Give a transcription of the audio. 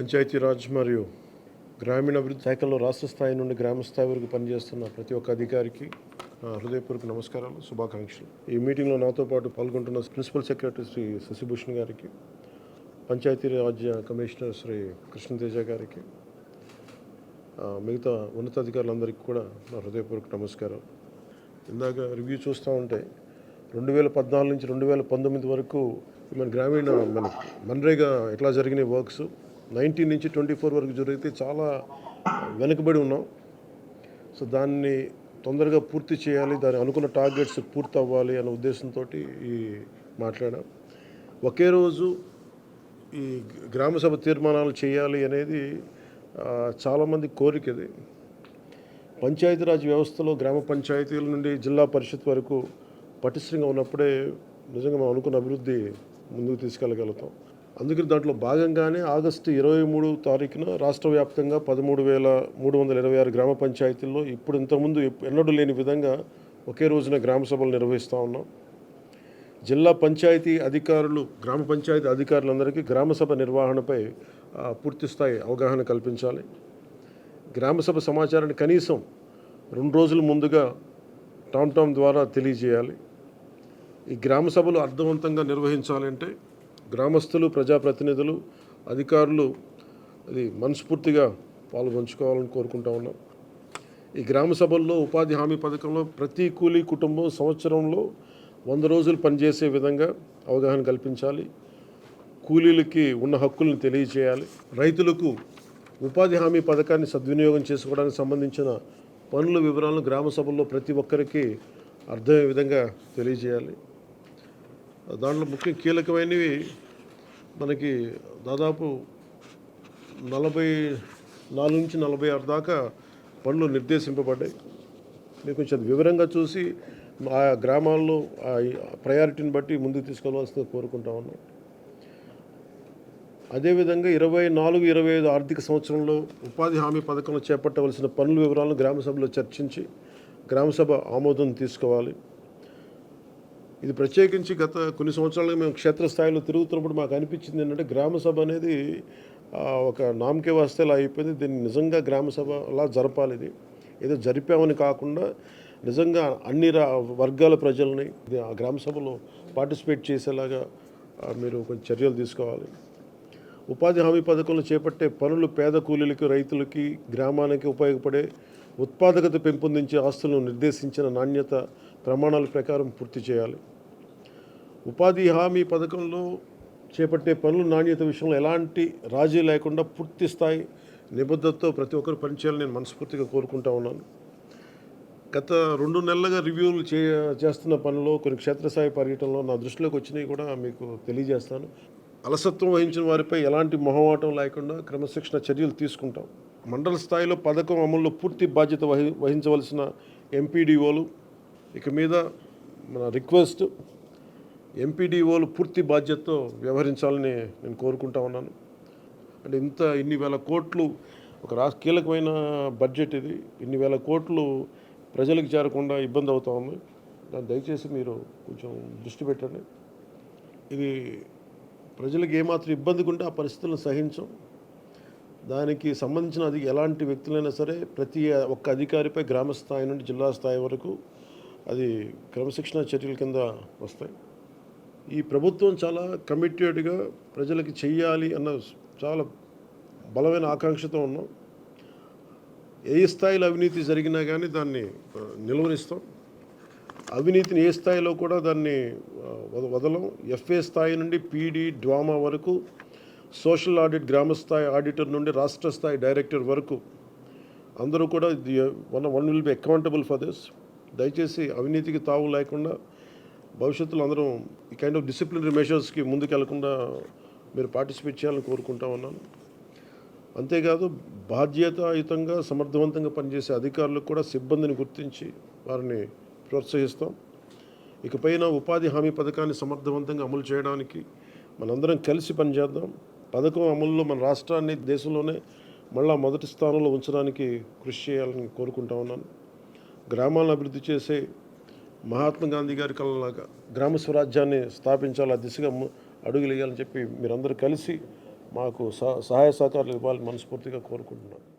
పంచాయతీరాజ్ మరియు గ్రామీణాభివృద్ధి శాఖల్లో రాష్ట్ర స్థాయి నుండి గ్రామ స్థాయి వరకు పనిచేస్తున్న ప్రతి ఒక్క అధికారికి హృదయపూర్వక నమస్కారాలు, శుభాకాంక్షలు. ఈ మీటింగ్లో నాతో పాటు పాల్గొంటున్న ప్రిన్సిపల్ సెక్రటరీ శ్రీ శశిభూషణ్ గారికి, పంచాయతీరాజ్ కమిషనర్ శ్రీ కృష్ణతేజ గారికి, మిగతా ఉన్నతాధికారులందరికీ కూడా నా హృదయపూర్వక నమస్కారం. ఇందాక రివ్యూ చూస్తూ ఉంటే 2014 నుంచి 2019 వరకు మన మన్రేగా ఎట్లా జరిగినాయి వర్క్స్, 19 నుంచి 24 వరకు జరిగితే చాలా వెనుకబడి ఉన్నాం. సో దాన్ని తొందరగా పూర్తి చేయాలి, దాని అనుకున్న టార్గెట్స్ పూర్తి అవ్వాలి అనే ఉద్దేశంతో ఈ మాట్లాడాం. ఒకే రోజు ఈ గ్రామసభ తీర్మానాలు చేయాలి అనేది చాలామంది కోరిక. ఇది పంచాయతీరాజ్ వ్యవస్థలో గ్రామ పంచాయతీల నుండి జిల్లా పరిషత్ వరకు పటిష్టంగా ఉన్నప్పుడే నిజంగా మనం అనుకున్న అభివృద్ధి ముందుకు తీసుకెళ్ళగలుగుతాం. అందుకని దాంట్లో భాగంగానే ఆగస్టు 23 తారీఖున రాష్ట్ర వ్యాప్తంగా 13,326 గ్రామ పంచాయతీల్లో ఇప్పుడు ఇంతకుముందు ఎన్నడూ లేని విధంగా ఒకే రోజున గ్రామ సభలు నిర్వహిస్తూ ఉన్నాం. జిల్లా పంచాయతీ అధికారులు, గ్రామ పంచాయతీ అధికారులందరికీ గ్రామసభ నిర్వహణపై పూర్తిస్థాయి అవగాహన కల్పించాలి. గ్రామసభ సమాచారాన్ని కనీసం 2 రోజుల ముందుగా టామ్ ద్వారా తెలియజేయాలి. ఈ గ్రామ సభలు అర్థవంతంగా నిర్వహించాలంటే గ్రామస్తులు, ప్రజాప్రతినిధులు, అధికారులు అది మనస్ఫూర్తిగా పాల్గొంచుకోవాలని కోరుకుంటా ఉన్నాం. ఈ గ్రామ సభల్లో ఉపాధి హామీ పథకంలో ప్రతి కూలీ కుటుంబం సంవత్సరంలో 100 రోజులు పనిచేసే విధంగా అవగాహన కల్పించాలి. కూలీలకి ఉన్న హక్కులను తెలియజేయాలి. రైతులకు ఉపాధి హామీ పథకాన్ని సద్వినియోగం చేసుకోవడానికి సంబంధించిన పనుల వివరాలను గ్రామ సభల్లో ప్రతి ఒక్కరికి అర్థమయ్యే విధంగా తెలియజేయాలి. దాంట్లో ముఖ్య కీలకమైనవి మనకి దాదాపు 44 నుంచి 46 దాకా పనులు నిర్దేశింపబడ్డాయి. మీరు కొంచెం వివరంగా చూసి ఆ గ్రామాల్లో ఆ ప్రయారిటీని బట్టి ముందుకు తీసుకెళ్లవలసిందిగా కోరుకుంటా ఉన్నాం. అదేవిధంగా 24-25 ఆర్థిక సంవత్సరంలో ఉపాధి హామీ పథకంలో చేపట్టవలసిన పనుల వివరాలను గ్రామసభలో చర్చించి గ్రామసభ ఆమోదం తీసుకోవాలి. ఇది ప్రత్యేకించి గత కొన్ని సంవత్సరాలుగా మేము క్షేత్రస్థాయిలో తిరుగుతున్నప్పుడు మాకు అనిపించింది ఏంటంటే గ్రామసభ అనేది ఒక నామకే వాస్తేలా అయిపోయింది. దీన్ని నిజంగా గ్రామసభ అలా జరపాలి. ఇది ఏదో జరిపామని కాకుండా నిజంగా అన్ని వర్గాల ప్రజల్ని ఆ గ్రామసభలో పార్టిసిపేట్ చేసేలాగా మీరు కొంచెం చర్యలు తీసుకోవాలి. ఉపాధి హామీ పథకంలో చేపట్టే పనులు పేద కూలీలకి, రైతులకి, గ్రామానికి ఉపయోగపడే ఉత్పాదకత పెంపొందించే ఆస్తులను నిర్దేశించిన నాణ్యత ప్రమాణాల ప్రకారం పూర్తి చేయాలి. ఉపాధి హామీ పథకంలో చేపట్టే పనుల నాణ్యత విషయంలో ఎలాంటి రాజీ లేకుండా పూర్తి స్థాయి నిబద్ధతతో ప్రతి ఒక్కరు పనిచేయాలని నేను మనస్ఫూర్తిగా కోరుకుంటా ఉన్నాను. గత 2 నెలలుగా రివ్యూలు చేస్తున్న పనుల్లో కొన్ని క్షేత్రస్థాయి పర్యటనలో నా దృష్టిలోకి వచ్చినవి కూడా మీకు తెలియజేస్తాను. అలసత్వం వహించిన వారిపై ఎలాంటి మొహమాటం లేకుండా క్రమశిక్షణ చర్యలు తీసుకుంటాం. మండల స్థాయిలో పథకం అమల్లో పూర్తి బాధ్యత వహించవలసిన ఎంపీడీఓలు ఇక మీద మన రిక్వెస్ట్, ఎంపీడీఓలు పూర్తి బాధ్యతతో వ్యవహరించాలని నేను కోరుకుంటా ఉన్నాను. అంటే ఇన్ని వేల కోట్లు ఒక కీలకమైన బడ్జెట్ ఇది. ఇన్ని వేల కోట్లు ప్రజలకు చేరకుండా ఇబ్బంది అవుతూ ఉంది. దాన్ని దయచేసి మీరు కొంచెం దృష్టి పెట్టండి. ఇది ప్రజలకు ఏమాత్రం ఇబ్బందిగా ఉంటే ఆ పరిస్థితులను సహించం. దానికి సంబంధించిన ఎలాంటి వ్యక్తులైనా సరే ప్రతి ఒక్క అధికారిపై గ్రామ స్థాయి నుండి జిల్లా స్థాయి వరకు అది క్రమశిక్షణ చర్యల కింద వస్తాయి. ఈ ప్రభుత్వం చాలా కమిటెడ్గా ప్రజలకి చెయ్యాలి అన్న చాలా బలమైన ఆకాంక్షతో ఉన్నాం. ఏ స్థాయిలో అవినీతి జరిగినా కానీ దాన్ని నిలువరిస్తాం. అవినీతిని ఏ స్థాయిలో కూడా దాన్ని వదలం. ఎఫ్ఏ స్థాయి నుండి పీడీ, డ్వామా వరకు, సోషల్ ఆడిట్ గ్రామస్థాయి ఆడిటర్ నుండి రాష్ట్ర స్థాయి డైరెక్టర్ వరకు అందరూ కూడా one will be accountable for this. దయచేసి అవినీతికి తావు లేకుండా భవిష్యత్తులో అందరం ఈ కైండ్ ఆఫ్ డిసిప్లినరీ మెషర్స్కి ముందుకెళ్లకుండా మీరు పార్టిసిపేట్ చేయాలని కోరుకుంటా ఉన్నాను. అంతేకాదు బాధ్యతాయుతంగా సమర్థవంతంగా పనిచేసే అధికారులకు కూడా సిబ్బందిని గుర్తించి వారిని ప్రోత్సహిస్తాం. ఇకపైన ఉపాధి హామీ పథకాన్ని సమర్థవంతంగా అమలు చేయడానికి మనందరం కలిసి పనిచేద్దాం. పథకం అమలులో మన రాష్ట్రాన్ని దేశంలోనే మళ్ళా మొదటి స్థానంలో ఉంచడానికి కృషి చేయాలని కోరుకుంటా ఉన్నాను. గ్రామాలను అభివృద్ధి చేసే మహాత్మా గాంధీ గారి కళలాగా గ్రామ స్వరాజ్యాన్ని స్థాపించాలి, ఆ దిశగా అడుగులు వేయాలని చెప్పి మీరందరూ కలిసి మాకు సహాయ సహకారాలు ఇవ్వాలని మనస్ఫూర్తిగా కోరుకుంటున్నాను.